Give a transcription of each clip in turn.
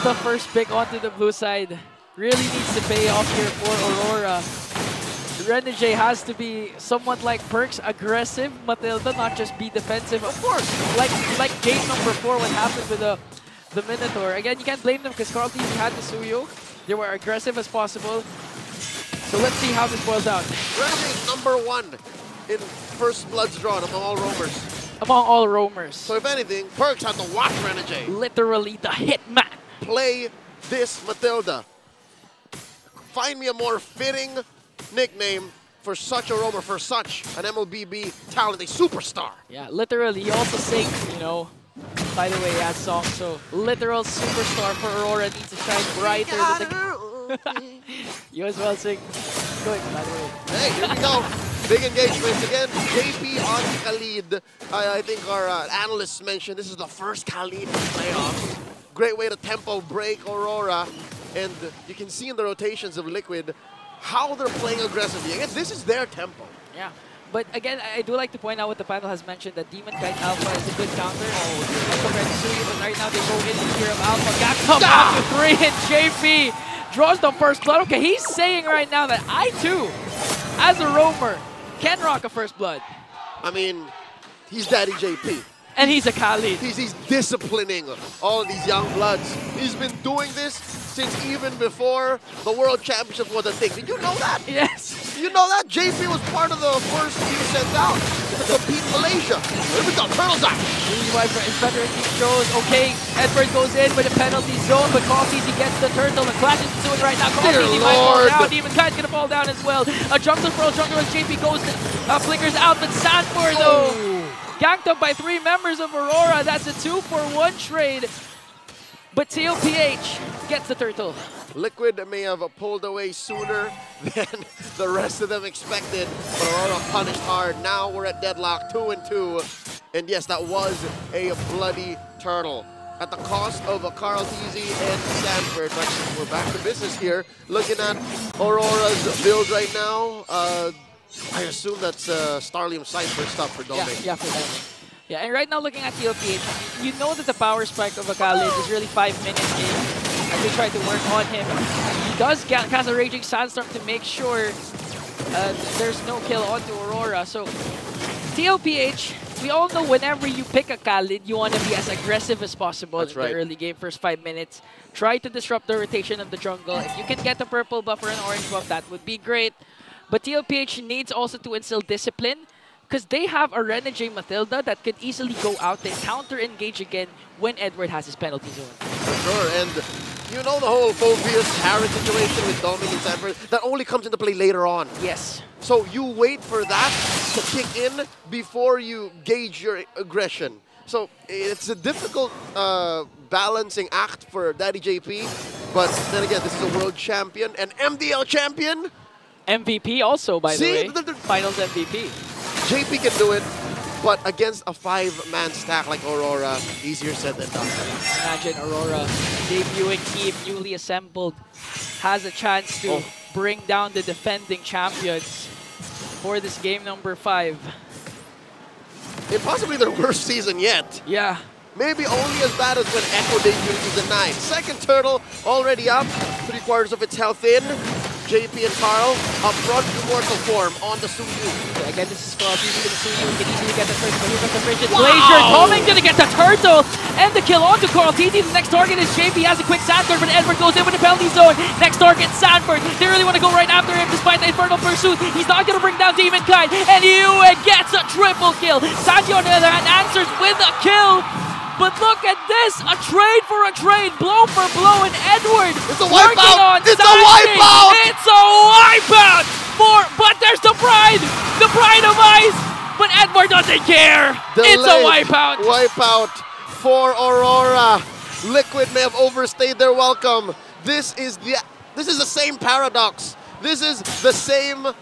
the first pick onto the blue side. Really needs to pay off here for Aurora. Renegade has to be somewhat like Perks, aggressive. Matilda, not just be defensive. Of course, like game number 4, what happened with the Minotaur. Again, you can't blame them because Carl TV had the Suyo. They were aggressive as possible. So let's see how this boils out. Renegade number 1 in first bloods drawn among all roamers. Among all roamers. So if anything, Perks had to watch Renegade. Literally the hitman. Play this Matilda. Find me a more fitting nickname for such a roamer, for such an Mlbb talent, a superstar. Yeah, literally. He also sings, you know, by the way, he has songs, so literal superstar for Aurora needs to shine brighter than the... You as well sing. Good, by the way. Hey, here we go. Big engagements again. JP on Khalid. I think our analysts mentioned this is the first Khalid in the playoffs. Great way to tempo break Aurora. And you can see in the rotations of Liquid how they're playing aggressively. Again, this is their tempo. Yeah. But again, I do like to point out what the panel has mentioned, that Demon Kite Alpha is a good counter compared to Suyu, but right now they go in the tier of Alpha. Gaktom out to 3 and JP draws the first blood. Okay, he's saying right now that I too, as a roamer, can rock a first blood. I mean, he's Daddy JP. And he's a Khalid. He's disciplining all of these young bloods. He's been doing this since even before the World Championship was a thing. Did you know that? Yes. You know that? JP was part of the first team sent out to compete in Malaysia. Here we go, Turtles out. His veteran team shows, okay, Edward goes in with a penalty zone, but Coffee gets the turtle. The Clash is doing right now. Coffee might fall down. Demon Kite's gonna fall down as well. A jungler for a jungler as JP goes, flickers out, but Sanford though. Ganked up by 3 members of Aurora. That's a 2-for-1 trade. But Mpl-Ph gets the turtle. Liquid may have pulled away sooner than the rest of them expected, but Aurora punished hard. Now we're at deadlock, 2-2. And yes, that was a bloody turtle. At the cost of a Carl Teasy and Sanford. But we're back to business here. Looking at Aurora's build right now. I assume that's Starlium Cypher stuff for Domain. Yeah, for Domain. Yeah, and right now looking at Mpl-Ph, you know that the power spike of a Khalid is really 5 minutes in as they try to work on him. He does cast a Raging Sandstorm to make sure there's no kill onto Aurora. So, Mpl-Ph, we all know whenever you pick a Khalid, you want to be as aggressive as possible in the early game, first 5 minutes. Try to disrupt the rotation of the jungle. If you can get a purple buff or an orange buff, that would be great. But Mpl-Ph needs also to instill discipline because they have a Renegade Matilda that could easily go out and counter-engage again when Edward has his penalty zone. For sure, and you know the whole Phobius Harris situation with Domin and Sanford, that only comes into play later on. Yes. So you wait for that to kick in before you gauge your aggression. So it's a difficult balancing act for Daddy JP, but then again, this is a world champion, an MDL champion. MVP also, by the way. Finals MVP. JP can do it, but against a 5-man stack like Aurora, easier said than done. Imagine Aurora debuting team, newly assembled, has a chance to bring down the defending champions for this game number 5. In possibly their worst season yet. Yeah. Maybe only as bad as when Echo debuted season 9. Second turtle already up, 3/4 of its health in. JP and Carl up front, immortal form on the Suyu. Okay, again, this is Carl TV to the Suyu. He can easily get the first, but here comes the Frigid Glacier. Toming gonna get the turtle and the kill onto Carl TV. The next target is JP, has a quick Sanford, but Edward goes in with the penalty zone. Next target, Sanford. They really want to go right after him despite the Infernal Pursuit. He's not gonna bring down Demon Kite, and Yue gets a triple kill. Sanji on the other hand answers with a kill. But look at this, a trade for a trade, blow for blow, and Edward it's a wipeout! It's a wipeout! It's a wipeout! But there's the pride of ice, but Edward doesn't care. It's a wipeout. Wipeout for Aurora. Liquid may have overstayed their welcome. This is the same paradox. This is the same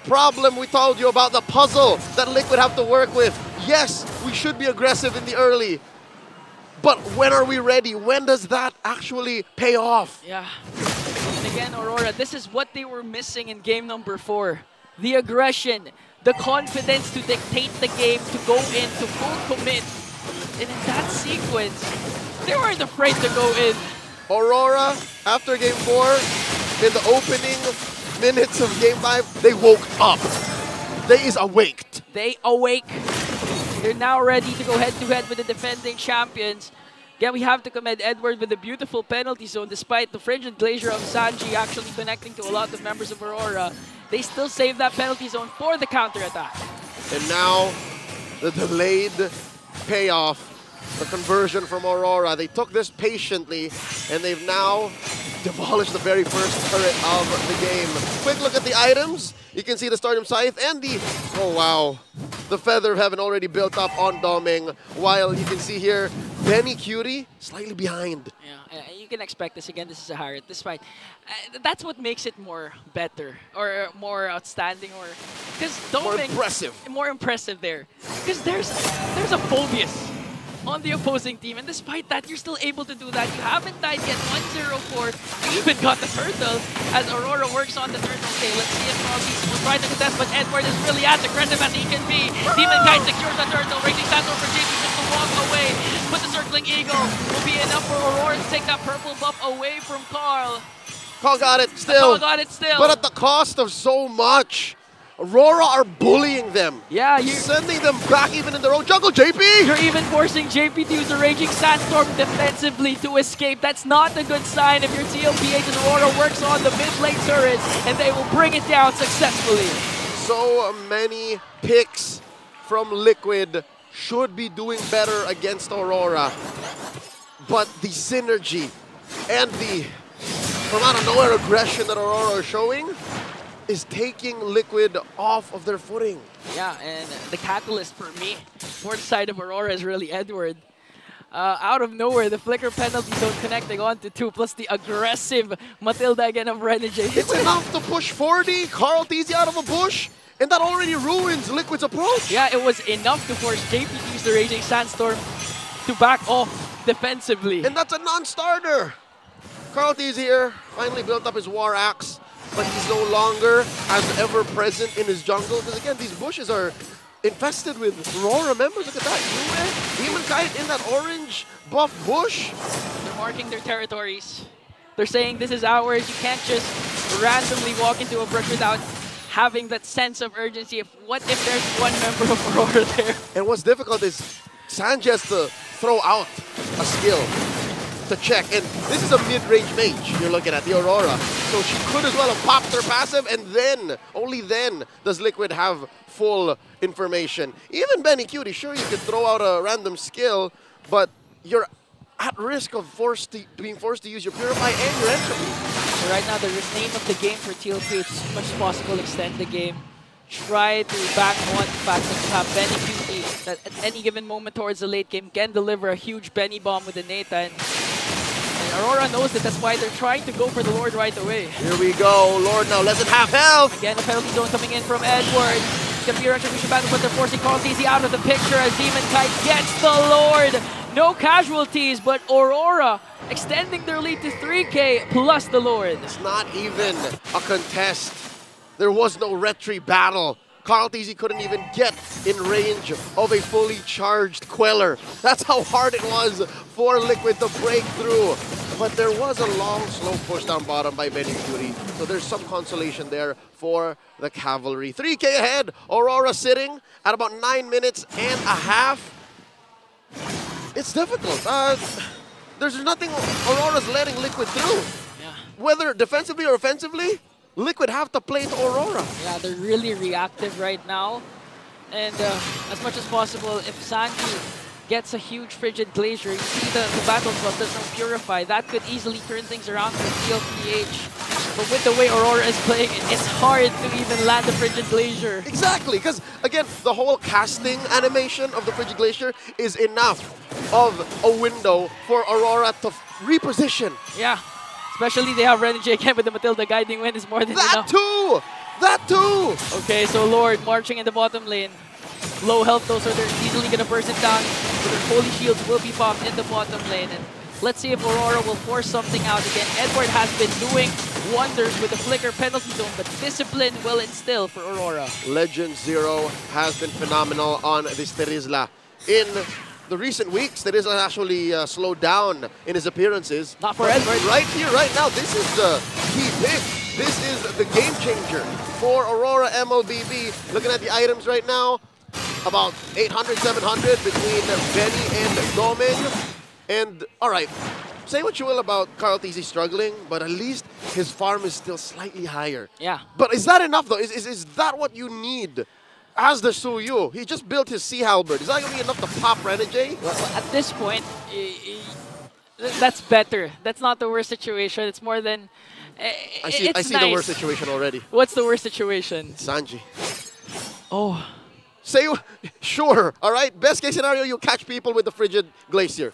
problem we told you about, the puzzle that Liquid have to work with. Yes, we should be aggressive in the early. But when are we ready? When does that actually pay off? Yeah. And again, Aurora, this is what they were missing in game number 4. The aggression, the confidence to dictate the game, to go in, to full commit. And in that sequence, they weren't afraid to go in. Aurora, after Game 4, in the opening minutes of Game 5, they woke up. They is awaked. They awake. They're now ready to go head-to-head with the defending champions. Again, we have to commend Edward with a beautiful penalty zone. Despite the frigid glacier of Sanji actually connecting to a lot of members of Aurora, they still save that penalty zone for the counter-attack. And now, the delayed payoff, the conversion from Aurora. They took this patiently, and they've now demolished the very first turret of the game. Quick look at the items. You can see the Stardom Scythe and the, oh wow, the Feather of Heaven already built up on Doming, while you can see here, Benny Cutie slightly behind. Yeah, you can expect this. Again, this is a Harriet. Despite, that's what makes it more better or more outstanding, or because Doming more impressive there. Because there's a Phobius on the opposing team, and despite that, you're still able to do that. You haven't died yet. 1-0-4. You even got the turtle as Aurora works on the turtle. Okay, let's see if Mlbb will try to contest, but Edward is really as aggressive as he can be. Demon Kite secures the turtle. Raging Sandstorm for JP just to walk away. But the circling eagle will be enough for Aurora to take that purple buff away from Carl. Carl got it still. Carl got it still. But at the cost of so much. Aurora are bullying them. Yeah, you're sending them back even in their own jungle, JP! You're even forcing JP to use a Raging Sandstorm defensively to escape. That's not a good sign if your Mpl-Ph and Aurora works on the mid lane turret, and they will bring it down successfully. So many picks from Liquid should be doing better against Aurora. But the synergy and the from out of nowhere aggression that Aurora is showing is taking Liquid off of their footing. Yeah, and the catalyst for me, for the side of Aurora, is really Edward. Out of nowhere, the flicker penalty zone connecting onto 2, plus the aggressive Matilda again of Renegade. It's enough to push 40, Carl TZ out of a bush, and that already ruins Liquid's approach. Yeah, it was enough to force JP to use the Raging Sandstorm to back off defensively. And that's a non-starter. Carl TZ here finally built up his War Axe, but he's no longer as ever present in his jungle. Because again, these bushes are infested with Aurora members. Look at that. Demon Kite in that orange buff bush. They're marking their territories. They're saying this is ours. You can't just randomly walk into a brush without having that sense of urgency. What if there's one member of Aurora there? And what's difficult is Sanji has to throw out a skill to check, and this is a mid-range mage you're looking at, the Aurora. So she could as well have popped her passive, and then, only then, does Liquid have full information. Even Benny Cutie, sure, you could throw out a random skill, but you're at risk of being forced to use your Purify and your Entropy. So right now, the name of the game for TLP is as much as possible extend the game. Try to back on the fact that you have Benny Cutie that at any given moment towards the late game can deliver a huge Benny bomb with the Neta. And Aurora knows that, that's why they're trying to go for the Lord right away. Here we go, Lord now less than half health. Again, the penalty zone coming in from Edward. It's going to be a retribution battle, but they're forcing Carl TZ out of the picture as Demon Kite gets the Lord. No casualties, but Aurora extending their lead to 3K plus the Lord. It's not even a contest. There was no retry battle. Carl TZ couldn't even get in range of a fully charged Queller. That's how hard it was for Liquid to break through. But there was a long, slow push down bottom by Benny Cutie. So there's some consolation there for the Cavalry. 3K ahead, Aurora sitting at about 9 minutes and a half. It's difficult. There's nothing Aurora's letting Liquid through. Yeah. Whether defensively or offensively, Liquid have to play to Aurora. Yeah, they're really reactive right now. And as much as possible, if Sanji gets a huge frigid glacier, you see the battle club does not purify. That could easily turn things around for Mpl-Ph. But with the way Aurora is playing, it's hard to even land the frigid glacier. Exactly, because again, the whole casting animation of the frigid glacier is enough of a window for Aurora to reposition. Yeah. Especially they have Renegade again with the Matilda guiding wind is more than enough. That too! Okay, so Lord marching in the bottom lane. Low health though, so they're easily gonna burst it down. So their holy shields will be popped in the bottom lane. And let's see if Aurora will force something out again. Edward has been doing wonders with the flicker penalty zone, but discipline will instill for Aurora. Legend Zero has been phenomenal on this Terizla in the recent weeks that isn't actually slowed down in his appearances. Not for Edward. Right here, right now, this is the key pick. This is the game changer for Aurora Mlbb. Looking at the items right now, about 800, 700 between Benny and Doming. And, all right, say what you will about Carl TZ struggling, but at least his farm is still slightly higher. Yeah. But is that enough, though? Is that what you need as the Suyu? He just built his Sea Halberd. Is that going to be enough to pop Renegade? Well, at this point, that's better. That's not the worst situation. It's more than... I see nice. the worst situation already. What's the worst situation? Sanji. Oh. Say, sure, all right? Best case scenario, you catch people with the frigid glacier.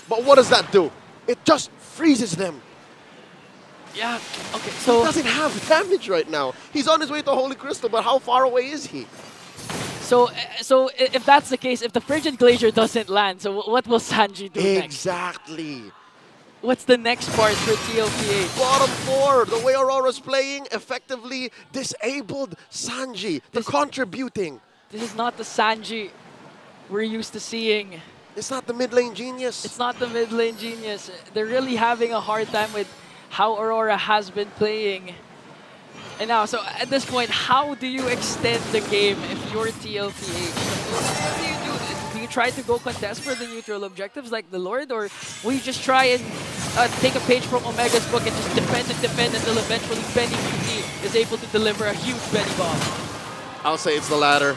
But what does that do? It just freezes them. Yeah, okay, so... He doesn't have damage right now. He's on his way to Holy Crystal, but how far away is he? So if that's the case, if the frigid glacier doesn't land, so what will Sanji do next? Exactly. What's the next part for Mpl-Ph? Bottom 4, the way Aurora's playing, effectively disabled Sanji. They're contributing. This is not the Sanji we're used to seeing. It's not the mid lane genius. It's not the mid lane genius. They're really having a hard time with how Aurora has been playing. And now, so at this point, how do you extend the game if you're Mpl-Ph? What do you do? Do you try to go contest for the neutral objectives like the Lord, or will you just try and take a page from Omega's book and just defend until eventually Benny QT is able to deliver a huge Benny bomb? I'll say it's the latter.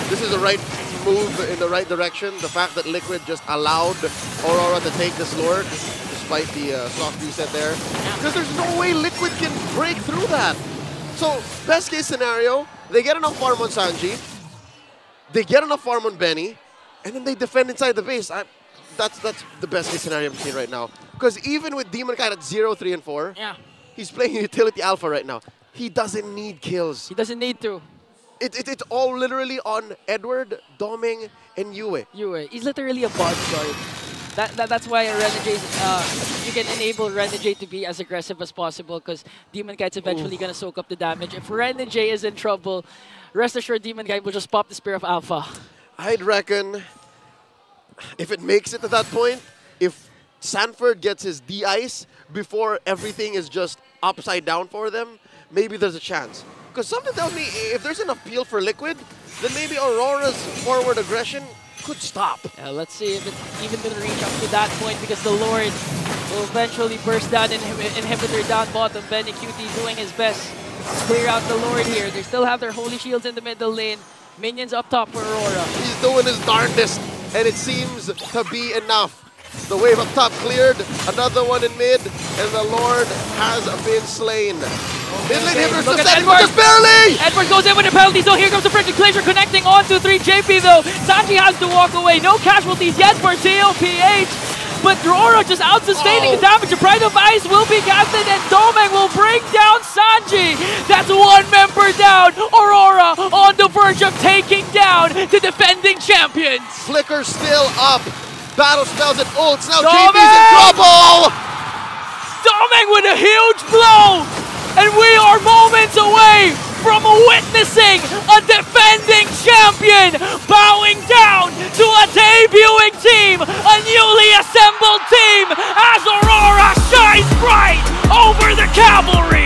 This is the right move in the right direction. The fact that Liquid just allowed Aurora to take this Lord, despite the soft reset there. Because there's no way Liquid can break through that. So, best case scenario, they get enough farm on Sanji, they get enough farm on Benny, and then they defend inside the base. That's the best case scenario I'm seeing right now. Because even with Demon Kite at 0, 3, and 4, yeah, he's playing utility alpha right now. He doesn't need kills. He doesn't need to. It's all literally on Edward, Doming, and Yue. He's literally a bodyguard. That's why Renegade, you can enable Renegade to be as aggressive as possible because Demon Kite's eventually going to soak up the damage. If Renegade is in trouble, rest assured Demon Kite will just pop the Spear of Alpha. I'd reckon if it makes it to that point, if Sanford gets his D-Ice before everything is just upside down for them, maybe there's a chance. Because something tells me if there's enough peel for Liquid, then maybe Aurora's forward aggression could stop. Let's see if it's even going to reach up to that point because the Lord will eventually burst down inhibitor down bottom. Benny QT doing his best to clear out the Lord here. They still have their Holy Shields in the middle lane. Minions up top for Aurora. He's doing his darndest, and it seems to be enough. The wave up top cleared, another one in mid, and the Lord has been slain. Mid lane inhibitors Look just at setting, but just barely! Edward goes in with a penalty, so here comes the frigid glacier connecting on to 3 JP though. Sanji has to walk away. No casualties yet for Mpl-Ph. But Aurora just out-sustaining the damage. The Pride of Ice will be casted and Domeng will bring down Sanji. That's one member down. Aurora on the verge of taking down the defending champions. Flicker still up. Battle spells and ults. Now Domeng! JP's in trouble! Domeng with a huge blow! And we are moments away from witnessing a defending champion bowing down to a debuting team, a newly assembled team, as Aurora shines bright over the Cavalry!